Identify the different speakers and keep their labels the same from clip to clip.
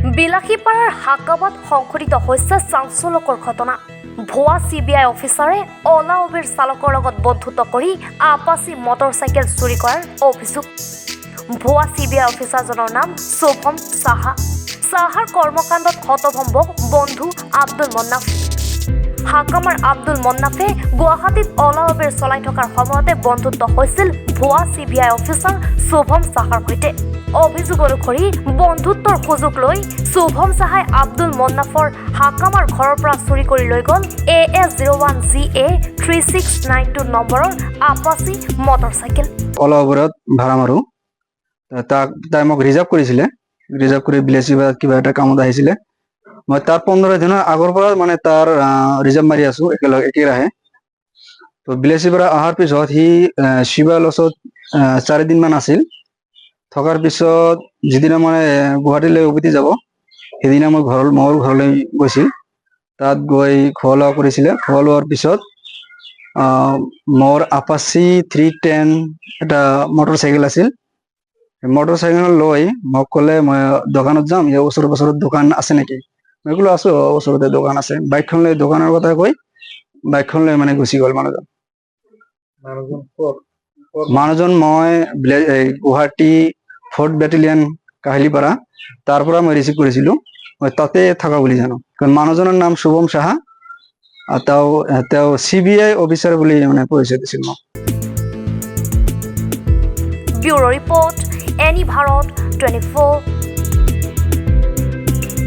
Speaker 1: বিলাসীপাৰাৰ হাকাবাত সংঘটিত হৈছে চাঞ্চল্যকৰ ঘটনা। ভুৱা CBI অফিচাৰে অলা উবেৰ চালকৰ লগত বন্ধুত্ব কৰি আপাচি মটৰচাইকেল চুৰি কৰাৰ অভিযোগ। ভুৱা CBI অফিচাৰজনৰ নাম শুভম সাহা। সাহাৰ কৰ্মকাণ্ডত হতভম্ব বন্ধু আব্দুল মন্নাফ। হাকামাৰ আব্দুল মন্নাফে গুৱাহাটীত অলা উবেৰ চলাই থকাৰ সময়তে বন্ধুত্ব হৈছিল ভুৱা CBI অফিচাৰ শুভম সাহাৰ সৈতে। অভিযোগ অনুসৰি বন্ধুত্বৰ সুযোগ লৈ শুভম সাহাই আব্দুল মন্নাফৰ হাকামাৰ ঘৰৰ পৰা চুৰি কৰি লৈ গ'ল AS01GA 3692 নম্বৰৰ আপাচি মটৰচাইকেল।
Speaker 2: অলা উবেৰত ভাড়া মাৰো, তাই মোক ৰিজাৰ্ভ কৰিছিলে। ৰিজাৰ্ভ কৰি বিলাসীপাৰাত কিবা এটা কামত আহিছিলে। মই তাৰ 15 দিনৰ আগৰ পৰা মানে তাৰ ৰিজাৰ্ভ মাৰি আছো একেৰাহে। তো বিলাসীপাৰা অহাৰ পিছত সি শিৱা লছত 4 দিন মান আছিল। থকাৰ পিছত যিদিনা মানে গুৱাহাটীলৈ উভতি যাব, সেইদিনা মোৰ ঘৰলৈ গৈছিল। তাত গৈ খোৱা লোৱা কৰিছিলে। খোৱা লোৱাৰ পিছত মোৰ আপাচি 310 এটা মটৰচাইকেল আছিল। মটৰচাইকেল লৈ মোক ক'লে মই দোকানত যাম, ইয়াৰ ওচৰত দোকান আছে নেকি? মই ক'লো আছো, ওচৰতে দোকান আছে। বাইকখন লৈ দোকানৰ কথা কৈ বাইকখন লৈ মানে গুচি গ'ল মানুহজন মই গুৱাহাটী 4th বেটেলিয়ন কাহিলীপাৰা, তাৰ পৰা মই ৰিচিভ কৰিছিলো। মই তাতে থকা বুলি জানো, কাৰণ মানুহজনৰ নাম শুভম সাহা। তেওঁ CBI অফিচাৰ বুলি মানে পৰিচয় দিছিল মোক।
Speaker 1: Bureau report, any Bharat 24।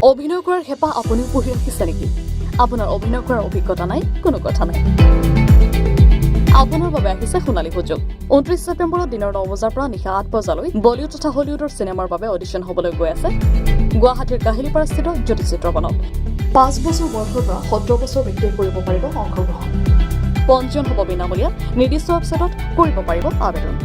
Speaker 3: অভিনয় কৰাৰ হেঁপাহ আপুনিও পঢ়ি ৰাখিছে নেকি? আপোনাৰ অভিনয় কৰাৰ অভিজ্ঞতা নাই? কোনো কথা নাই। আপোনাৰ বাবে আহিছে সোণালী সুযোগ। 29 ছেপ্টেম্বৰত দিনৰ 9 বজাৰ পৰা নিশা 8 বজালৈ বলিউড তথা হলিউডৰ চিনেমাৰ বাবে অডিশ্যন হ'বলৈ গৈ আছে গুৱাহাটীৰ কাহিলীপাৰাস্থিত জ্যোতি চিত্ৰবনত। 5 বছৰ বয়সৰ পৰা 17 বছৰ ব্যক্তিয়ে কৰিব পাৰিব অংশগ্ৰহণ। পঞ্জীয়ন হ'ব বিনামূলীয়া। নিৰ্দিষ্ট ৱেবছাইটত কৰিব পাৰিব আবেদন।